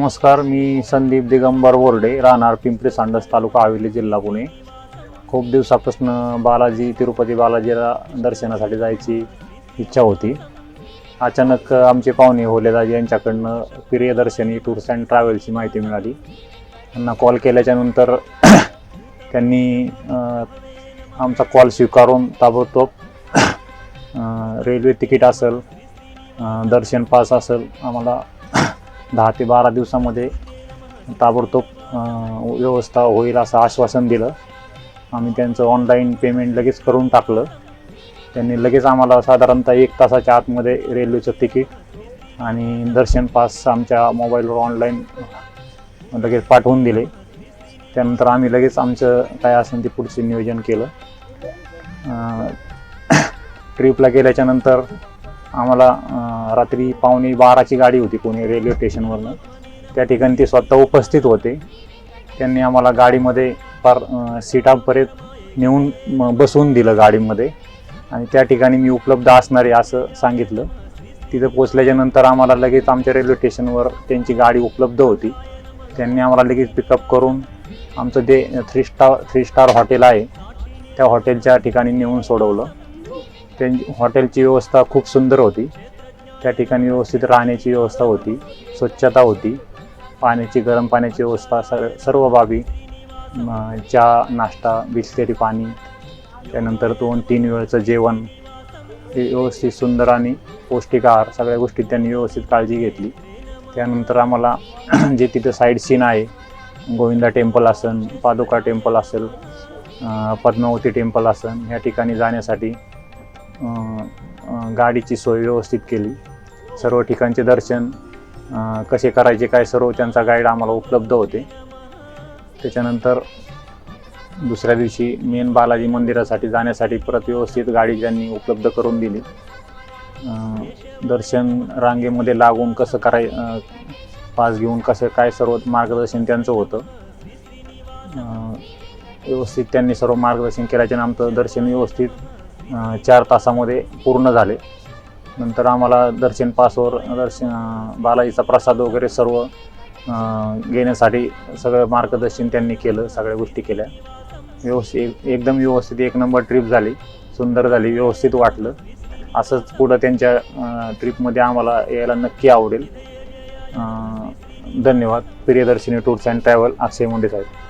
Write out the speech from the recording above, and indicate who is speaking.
Speaker 1: नमस्कार, मी संदीप दिगंबर बोर्डे, राहणार पिंपरी सांडस, तालुका हवेली, जिल्हा पुणे. खूप दिवसापासून तिरुपती बालाजीला दर्शनासाठी जायची इच्छा होती. अचानक आमचे पाहुणे होलेदाजी यांच्याकडनं प्रियदर्शनी टूर्स अँड ट्रॅव्हल्सची माहिती मिळाली. त्यांना कॉल केल्याच्यानंतर त्यांनी आमचा कॉल स्वीकारून ताबडतोब रेल्वे तिकीट असेल, दर्शन पास असेल, आम्हाला 10 ते 12 दिवसामध्ये ताबडतोब व्यवस्था होईल असं आश्वासन दिलं. आम्ही त्यांचं ऑनलाईन पेमेंट लगेच करून टाकलं. त्यांनी लगेच आम्हाला साधारणतः 1 तासाच्या आतमध्ये रेल्वेचं तिकीट आणि दर्शन पास आमच्या मोबाईलवर ऑनलाईन लगेच पाठवून दिले. त्यानंतर आम्ही लगेच आमचं काय असेल ते पुढचे नियोजन केलं. ट्रिपला गेल्याच्यानंतर आम्हाला रात्री 11:15ची गाडी होती पुणे रेल्वे स्टेशनवरनं. त्या ठिकाणी ते स्वतः उपस्थित होते. त्यांनी आम्हाला गाडीमध्ये फार सीटापर्यंत नेऊन बसवून दिलं गाडीमध्ये आणि त्या ठिकाणी मी उपलब्ध असणार आहे असं सांगितलं. तिथं पोचल्याच्यानंतर आम्हाला लगेच आमच्या रेल्वे स्टेशनवर त्यांची गाडी उपलब्ध होती. त्यांनी आम्हाला लगेच पिकअप करून आमचं जे 3 स्टार हॉटेल आहे त्या हॉटेलच्या ठिकाणी नेऊन सोडवलं. त्यांची हॉटेलची व्यवस्था खूप सुंदर होती. त्या ठिकाणी व्यवस्थित राहण्याची व्यवस्था होती, स्वच्छता होती, गरम पाण्याची व्यवस्था, सर्व बाबी, चहा, नाश्ता, बिस्लेरी पाणी, त्यानंतर 2-3 वेळचं जेवण, हे व्यवस्थित सुंदर आणि पौष्टिक आहार, सगळ्या गोष्टी त्यांनी व्यवस्थित काळजी घेतली. त्यानंतर आम्हाला जे तिथं साईड सीन आहे, गोविंदा टेम्पल असेल, पादुका टेम्पल असेल, पद्मावती टेम्पल असेल, ह्या ठिकाणी जाण्यासाठी गाडीची सोय व्यवस्थित केली. सर्व ठिकाणचे दर्शन कसे करायचे काय सर्व त्यांचा गाईड आम्हाला उपलब्ध होते. त्याच्यानंतर दुसऱ्या दिवशी मेन बालाजी मंदिरासाठी जाण्यासाठी परत व्यवस्थित गाडी त्यांनी उपलब्ध करून दिली. दर्शन रांगेमध्ये लागून कसं पास घेऊन कसं काय सर्व मार्गदर्शन त्यांचं होतं. व्यवस्थित त्यांनी सर्व मार्गदर्शन केल्याच्यानं आमचं दर्शन व्यवस्थित 4 तासामध्ये पूर्ण झाले. नंतर आम्हाला दर्शन पासवर बालाजीचा प्रसाद वगैरे सर्व घेण्यासाठी सगळं मार्गदर्शन त्यांनी केलं, सगळ्या गोष्टी केल्या. एकदम व्यवस्थित 1 नंबर ट्रिप झाली, सुंदर झाली, व्यवस्थित वाटलं. असंच पुढं त्यांच्या ट्रिपमध्ये आम्हाला यायला नक्की आवडेल. धन्यवाद. Priyadarshini tours and travel, Akshay Munde Saheb.